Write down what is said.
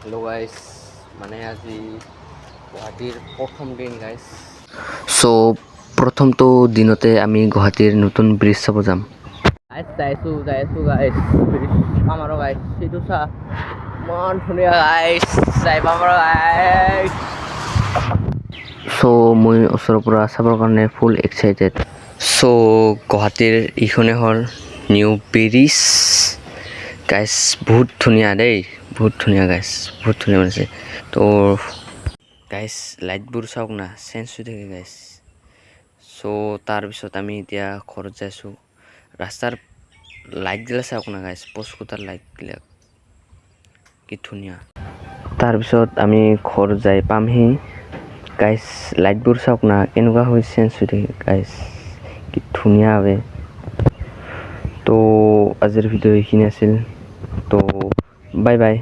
Hello guys, মানে আজি গুৱাহাটীৰ প্ৰথম দিন গাইস। সো প্ৰথমটো দিনতে আমি গুৱাহাটীৰ নতুন ব্ৰিজ চাব যাম। যাইছো গাইস, ব্ৰিজ পাম আৰু গাইস। সেইটো চা, ইমান ধুনীয়া গাইস, যাই পাম আৰু গাইস। সো মই ওচৰৰ পৰা চাবৰ কাৰণে ফুল এক্সাইটেড। সো গুৱাহাটীৰ ইখনে হ'ল নিউ ব্ৰিজ গাইস। বহুত ধুনীয়া দেই, বহুত ধুনীয়া গাইস, বহুত ধুনীয়া বনাইছে। তো গাইস লাইটবোৰ চাওক না, চেঞ্জ হৈ থাকে গাইস। সো তাৰপিছত আমি এতিয়া ঘৰত যাইছোঁ। ৰাস্তাৰ লাইটগিলা চাওক না গাইস, পস্কুটাৰ লাইটবিলাক কি ধুনীয়া। তাৰপিছত আমি ঘৰ যাই পামহি গাইস। লাইটবোৰ চাওক না, কেনেকুৱা হৈ চেঞ্জ হৈ থাকে গাইস, কি ধুনীয়া বে। তো আজিৰ ভিডিঅ' এইখিনি আছিল। তো বাই বাই।